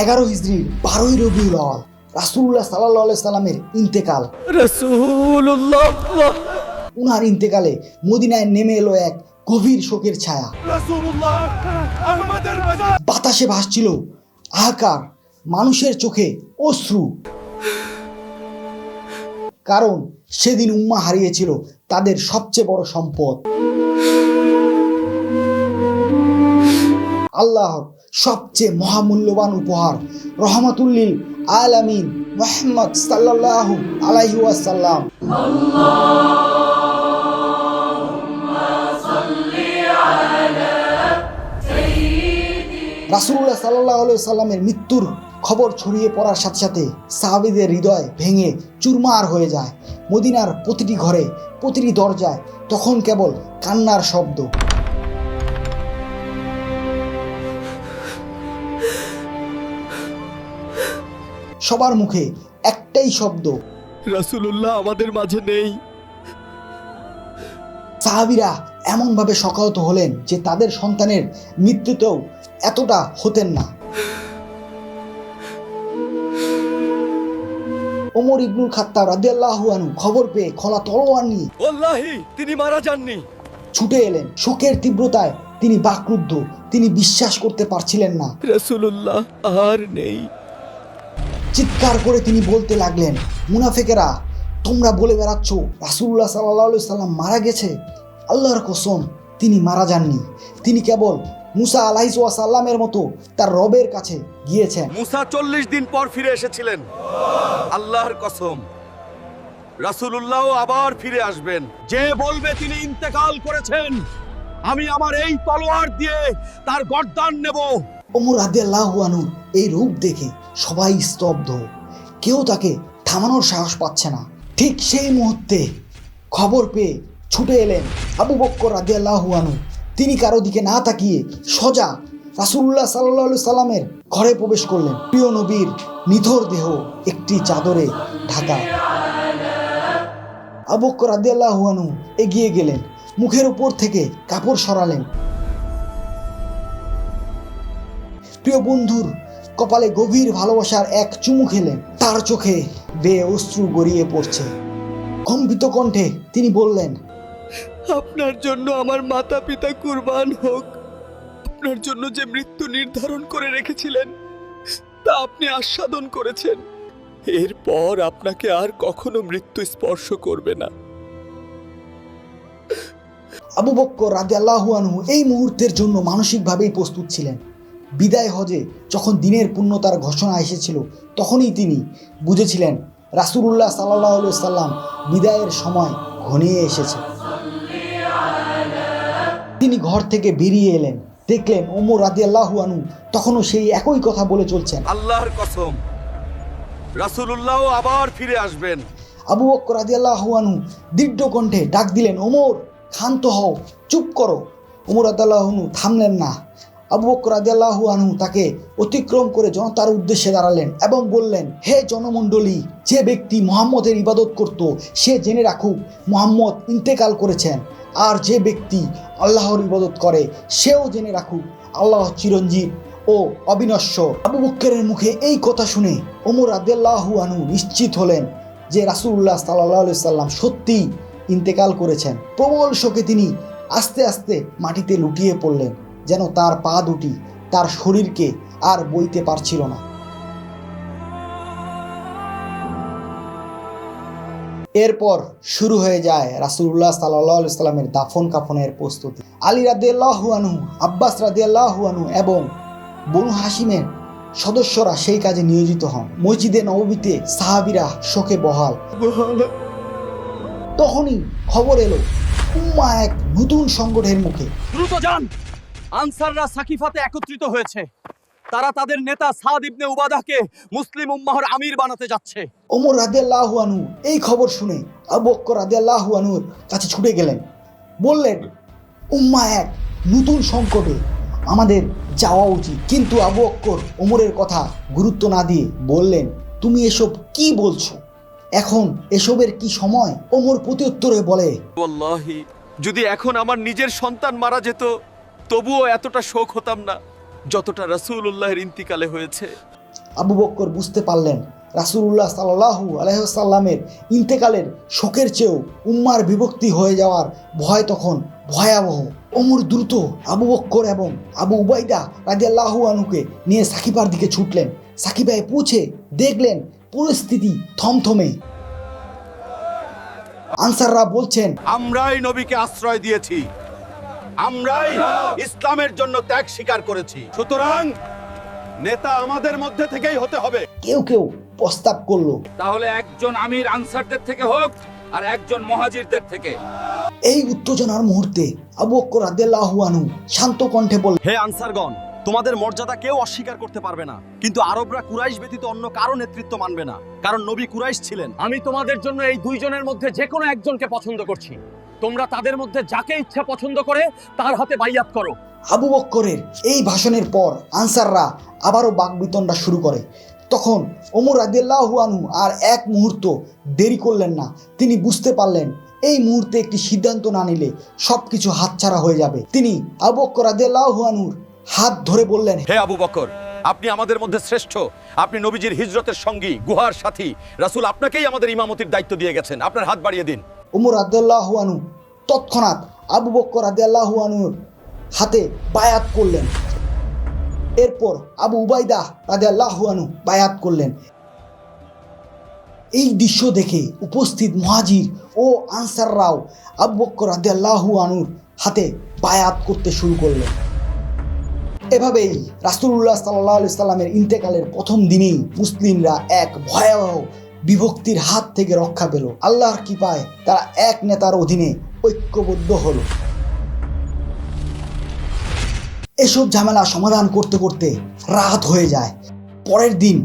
11 হিজরির 12ই রবিউল আওয়াল রাসূলুল্লাহ সাল্লাল্লাহু আলাইহি সাল্লামের ইন্তেকাল। রাসূলুল্লাহ উনার ইন্তেকালে মদিনায় নেমে এলো এক গভীর শোকের ছায়া। রাসূলুল্লাহ আমাদের বাজার বাতাসে ভাসছিল হাহাকার, মানুষের চোখে অশ্রু। কারণ সেদিন উম্মাহ হারিয়েছিল তাদের সবচেয়ে বড় সম্পদ, আল্লাহর সবচেয়ে মহামূল্যবান উপহার রহমাতুল্লিল আলামিন মুহাম্মদ সাল্লাল্লাহু আলাইহি ওয়াসাল্লাম। রাসূলুল্লাহ সাল্লাল্লাহু আলাইহি ওয়াসাল্লামের মৃত্যুর খবর ছড়িয়ে পড়ার সাথে সাথে সাহাবীদের হৃদয় ভেঙে চুরমার হয়ে যায়। মদিনার প্রতিটি ঘরে, প্রতিটি দরজায় তখন কেবল কান্নার শব্দ। সবার মুখে একটাই শব্দ, রাসূলুল্লাহ আমাদের মাঝে নেই। সাহাবীরা এমনভাবে শোকাহত হলেন যে তাদের সন্তানের মৃত্যুতেও এতটা হতেন না। ওমর ইবনুল খাত্তাব রাদিয়াল্লাহু আনহু খবর পেয়ে খোলা তলোয়ার নিয়ে ওয়াল্লাহি তিনি মারা যাননি। ছুটে এলেন। শোকের তীব্রতায় তিনি বাকরুদ্ধ, তিনি বিশ্বাস করতে পারছিলেন না। রাসূলুল্লাহ আর নেই। চিৎকার করে তিনি বলতে লাগলেন, মুনাফিকেরা, তোমরা বলে বেড়াচ্ছ রাসূলুল্লাহ সাল্লাল্লাহু আলাইহি সাল্লাম মারা গেছে। আল্লাহর কসম, তিনি মারা যাননি। তিনি কেবল মুসা আলাইহিস সাল্লামের মতো তার রবের কাছে গিয়েছেন। মুসা 40 দিন পর ফিরে এসেছিলেন। আল্লাহর কসম, রাসূলুল্লাহ আবার ফিরে আসবেন। যে বলবে তিনি ইন্তেকাল করেছেন, আমি আমার এই তলোয়ার দিয়ে তার গর্দান নেব। ওমর রাদিয়াল্লাহু আনহু এই রূপ দেখে সবাই স্তব্ধ, কেউ তাকে থামানোর সাহস পাচ্ছে না। ঠিক সেই মুহূর্তে খবর পেয়ে ছুটে এলেন আবু বকর রাদিয়াল্লাহু আনহু। তিনি কারো দিকে না তাকিয়ে সোজা রাসূলুল্লাহ সাল্লাল্লাহু আলাইহি সাল্লামের ঘরে প্রবেশ করলেন। প্রিয় নবীর নিথর দেহ একটি চাদরে ঢাকা। আবু বকর রাদিয়াল্লাহু আনহু এগিয়ে গেলেন, মুখের উপর থেকে কাপড় সরালেন। প্রিয় বন্ধুর কপালে গভীর ভালোবাসার এক চুমু খেলেন। তার চোখে বেয়ে অশ্রু গড়িয়ে পড়ছে। কম্পিত কণ্ঠে তিনি বললেন, আপনার জন্য আমার মাতা পিতা কুরবান হোক। আপনার জন্য যে মৃত্যু নির্ধারণ করে রেখেছিলেন তা আপনি আস্বাদন করেছেন। এরপর আপনাকে আর কখনো মৃত্যু স্পর্শ করবে না। আবু বকর রাদিয়াল্লাহু আনহু এই মুহূর্তের জন্য মানসিকভাবেই প্রস্তুত ছিলেন। বিদায় হজে যখন দিনের পূর্ণতার ঘোষণা এসেছিল, তখনই তিনি বুঝেছিলেন রাসূলুল্লাহ সাল্লাল্লাহু আলাইহি সাল্লাম বিদায়ের সময় ঘনিয়ে এসেছে। তিনি ঘর থেকে বেরিয়ে এলেন, দেখলেন ওমর রাদিয়াল্লাহু আনহু তখনও সেই একই কথা বলে চলছেন। আল্লাহর কসম, রাসূলুল্লাহ আবার ফিরে আসবেন। আবু বকর রাদিয়াল্লাহু আনহু দৃঢ় কণ্ঠে ডাক দিলেন, ওমর, ক্ষান্ত হও, চুপ করো। ওমর রাদিয়াল্লাহু আনহু থামলেন না। আবু বকর রাদিয়াল্লাহু আনহু তাকে অতিক্রম করে জনতার উদ্দেশ্যে দাঁড়ালেন এবং বললেন, হে জনমণ্ডলী, যে ব্যক্তি মুহাম্মদের ইবাদত করত সে জেনে রাখুক মুহাম্মদ ইন্তেকাল করেছেন। আর যে ব্যক্তি আল্লাহর ইবাদত করে সেও জেনে রাখুক আল্লাহ চিরঞ্জীব ও অবিনশ্বর। আবু বকরের মুখে এই কথা শুনে ওমর রাদিয়াল্লাহু আনহু নিশ্চিত হলেন যে রাসূলুল্লাহ সাল্লাল্লাহু আলাইহি সাল্লাম সত্যিই ইন্তেকাল করেছেন। প্রবল শোকে তিনি আস্তে আস্তে মাটিতে লুটিয়ে পড়লেন, যেন তার পা দুটি তার শরীরকে আর বইতে পারছিল না। এরপর শুরু হয়ে যায় রাসূলুল্লাহ সাল্লাল্লাহু আলাইহি সাল্লামের দাফন কাফনের প্রস্তুতি। আলী রাদিয়াল্লাহু আনহু, আব্বাস রাদিয়াল্লাহু আনহু এবং বনু হাশিমের সদস্যরা সেই কাজে নিয়োজিত হন। মসজিদে নববীতে সাহাবীরা শোকে বহাল। তখনই খবর এলো উম্মাহ এক নতুন সংকটের মুখে। দ্রুত যান, আনসাররা সাকিফাতে একত্রিত হয়েছে। তারা তাদের নেতা সাদ ইবনে উবাদাকে মুসলিম উম্মাহর আমির বানাতে যাচ্ছে। ওমর রাদিয়াল্লাহু আনহু এই খবর শুনে আবু বকর রাদিয়াল্লাহু আনহুর কাছে ছুটে গেলেন, বললেন, উম্মাহ এক নতুন সংকটে, আমাদের যাওয়া উচিত। কিন্তু আবু বকর ওমরের কথা গুরুত্ব না দিয়ে বললেন, তুমি এসব কি বলছো? এখন এসবের কি সময়? ওমর প্রত্যুত্তরে বলে, ওয়াল্লাহি, যদি এখন আমার নিজের সন্তান মারা যেত তবুও এতটা শোক হতাম না যতটা রাসূলুল্লাহর ইন্তিকালে হয়েছে। আবু বক্কর বুঝতে পারলেন রাসূলুল্লাহ সাল্লাল্লাহু আলাইহি ওয়াসাল্লামের ইন্তেকালের শোকের চেয়েও উম্মার বিভক্তি হয়ে যাওয়ার ভয় তখন ভয়াবহ। ওমর দ্রুত আবু বক্কর এবং আবু উবাইদা রাদিয়াল্লাহু আনহুকে নিয়ে সাকিবার দিকে ছুটলেন। সাকিবায় পৌঁছে দেখলেন পরিস্থিতি থমথমে। আনসাররা বলছেন, আমরাই নবীকে আশ্রয় দিয়েছি, আমরাই ইসলামের জন্য ত্যাগ স্বীকার করেছি, সুতরাং নেতা আমাদের মধ্যে থেকেই হতে হবে। কেউ কেউ প্রস্তাব করলো, তাহলে একজন আমির আনসারদের থেকে হোক আর একজন মুহাজিরদের থেকে। এই উত্তেজনার মুহূর্তে আবু বকর রাদিয়াল্লাহু আনহু শান্ত কণ্ঠে বললেন, হে আনসারগণ, তোমাদের মর্যাদা কেউ অস্বীকার করতে পারবে না, কিন্তু আরবরা কুরাইশ ব্যতীত অন্য কারো নেতৃত্ব মানবে না, কারণ নবী কুরাইশ ছিলেন। আমি তোমাদের জন্য এই দুইজনের মধ্যে যে কোনো একজনকে পছন্দ করছি। তোমরা তাদের মধ্যে যাকে ইচ্ছা পছন্দ করে তার হাতে বাইয়াত করো। আবু বক্করের এই ভাষণের পর আনসাররা আবারও বাকবিতণ্ডা শুরু করে। তখন ওমর রাদিয়াল্লাহু আনহু আর এক মুহূর্ত দেরি করলেন না। তিনি বুঝতে পারলেন এই মুহূর্তে একটি সিদ্ধান্ত না নিলে সবকিছু হাতছাড়া হয়ে যাবে। তিনি আবু বকর রাদিয়াল্লাহু আনহুর হাত ধরে বললেন, হে আবু বকর, আপনি আমাদের মধ্যে শ্রেষ্ঠ, আপনি নবীজির হিজরতের সঙ্গী, গুহার সাথী, রাসূল আপনাকেই আমাদের ইমামতির দায়িত্ব দিয়ে গেছেন, আপনার হাত বাড়িয়ে দিন। ওমর রাদিয়াল্লাহু আনহু তৎক্ষণাৎ আবু বকর রাদিয়াল্লাহু আনহুর হাতে বায়াত করলেন। এরপর আবু উবাইদা রাদিয়াল্লাহু আনহু বায়াত করলেন। এই দৃশ্য দেখে উপস্থিত মুহাজির ও আনসাররাও আবু বকর রাদিয়াল্লাহু আনহুর হাতে বায়াত করতে শুরু করলেন। এভাবেই রাসূলুল্লাহ সাল্লাল্লাহু আলাইহি সাল্লামের ইন্তেকালের প্রথম দিনেই মুসলিমরা এক ভয়াবহ বিভক্তির হাত থেকে রক্ষা পেল। আল্লাহর কৃপায় তারা এক নেতার অধীনে ঐক্যবদ্ধ হলো। এসব ঝামেলা সমাধান করতে করতে রাত হয়ে যায়। পরের দিন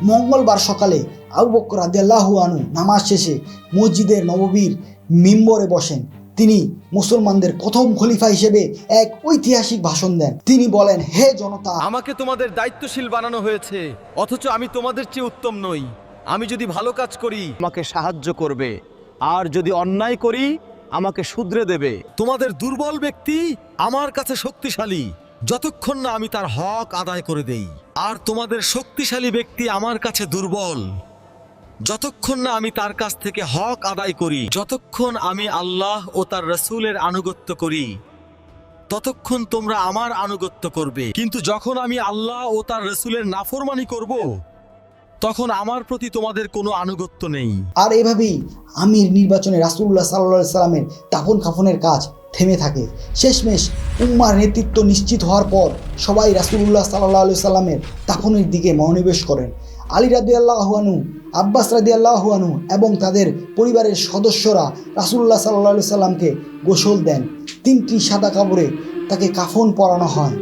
মঙ্গলবার সকালে আবু বকর রাদিয়াল্লাহু আনহু নামাজ শেষে মসজিদের নববীর মিম্বরে বসেন। তিনি মুসলমানদের প্রথম খলিফা হিসেবে এক ঐতিহাসিক ভাষণ দেন। তিনি বলেন, হে জনতা, আমাকে তোমাদের দায়িত্বশীল বানানো হয়েছে, অথচ আমি তোমাদের চেয়ে উত্তম নই। আমি যদি ভালো কাজ করি আমাকে সাহায্য করবে, আর যদি অন্যায় করি আমাকে শুধরে দেবে। তোমাদের দুর্বল ব্যক্তি আমার কাছে শক্তিশালী যতক্ষণ না আমি তার হক আদায় করে দেই, আর তোমাদের শক্তিশালী ব্যক্তি আমার কাছে দুর্বল যতক্ষণ না আমি তার কাছ থেকে হক আদায় করি। যতক্ষণ আমি আল্লাহ ও তার রাসূলের আনুগত্য করি ততক্ষণ তোমরা আমার আনুগত্য করবে, কিন্তু যখন আমি আল্লাহ ও তার রাসূলের নাফরমানি করব তখন আমার প্রতি তোমাদের কোনো আনুগত্য নেই। আর এভাবেই আমির নির্বাচনে রাসূলুল্লাহ সাল্লাল্লাহু আলাইহি সাল্লামের দাফন কাফনের কাজ থেমে থাকে। শেষমেশ উম্মার নেতৃত্ব নিশ্চিত হওয়ার পর সবাই রাসূলুল্লাহ সাল্লাল্লাহু আলাইহি সাল্লামের দাফনের দিকে মনোনিবেশ করেন। আলী রাদিয়াল্লাহু আনহু, আব্বাস রাদিয়াল্লাহু আনহু এবং তাদের পরিবারের সদস্যরা রাসূলুল্লাহ সাল্লাল্লাহু আলাইহি সাল্লামকে গোসল দেন। 3টি সাদা কাপড়ে তাকে কাফন পরানো হয়।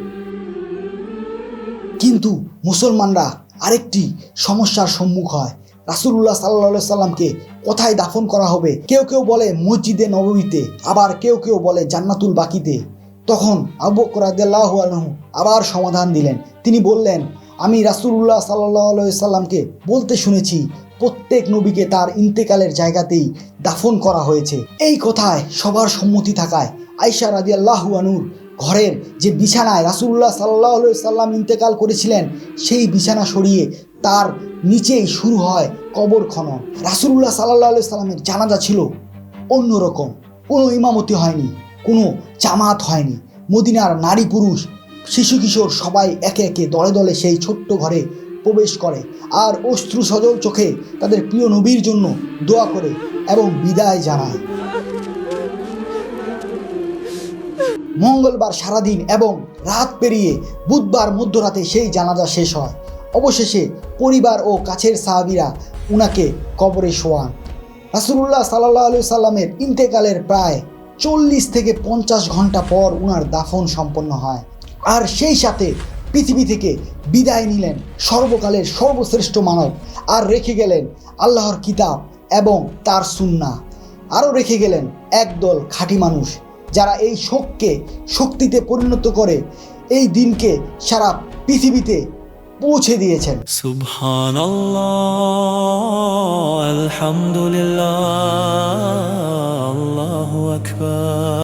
কিন্তু মুসলমানরা আরেকটি সমস্যার সম্মুখ হয়। রাসূলুল্লাহ সাল্লাল্লাহু আলাইহি সাল্লামকে কোথায় দাফন করা হবে? কেউ কেউ বলে মসজিদে নববীতে, আবার কেউ কেউ বলে জান্নাতুল বাকিতে। তখন আবু বকর রাদিয়াল্লাহু আনহু আবার সমাধান দিলেন। তিনি বললেন, আমি রাসূলুল্লাহ সাল্লাল্লাহু আলাইহি সাল্লামকে বলতে শুনেছি প্রত্যেক নবীকে তার ইন্তেকালের জায়গাতেই দাফন করা হয়েছে। এই কথায় সবার সম্মতি থাকায় আয়েশা রাদিয়াল্লাহু আনহুর ঘরের যে বিছানায় রাসূলুল্লাহ সাল্লাল্লাহু আলাইহি সাল্লাম ইন্তেকাল করেছিলেন সেই বিছানা সরিয়ে তার নিচেই শুরু হয় কবর খনন। রাসূলুল্লাহ সাল্লাল্লাহু আলাইহি সাল্লামের জানাজা ছিল অন্যরকম। কোনো ইমামতি হয়নি, কোনো জামাত হয়নি। মদিনার নারী পুরুষ শিশু কিশোর সবাই একে একে দলে দলে সেই ছোট্ট ঘরে প্রবেশ করে আর অশ্রু সজল চোখে তাদের প্রিয় নবীর জন্য দোয়া করে এবং বিদায় জানায়। মঙ্গলবার সারাদিন এবং রাত পেরিয়ে বুধবার মধ্যরাতে সেই জানাজা শেষ হয়। অবশেষে পরিবার ও কাছের সাহাবীরা উনাকে কবরে শোয়ান। রাসূলুল্লাহ সাল্লাল্লাহু আলাইহি সাল্লামের ইন্তেকালের প্রায় 40 থেকে 50 ঘন্টা পর উনার দাফন সম্পন্ন হয়। আর সেই সাথে পৃথিবী থেকে বিদায় নিলেন সর্বকালের সর্বশ্রেষ্ঠ মানব, আর রেখে গেলেন আল্লাহর কিতাব এবং তার সুন্নাহ। আরও রেখে গেলেন একদল খাঁটি মানুষ যারা এই শোককে শক্তিতে পরিণত করে এই দিনকে সারা পৃথিবীতে পৌঁছে দিয়েছেন। সুবহানাল্লাহ, আলহামদুলিল্লাহ, আল্লাহু আকবার।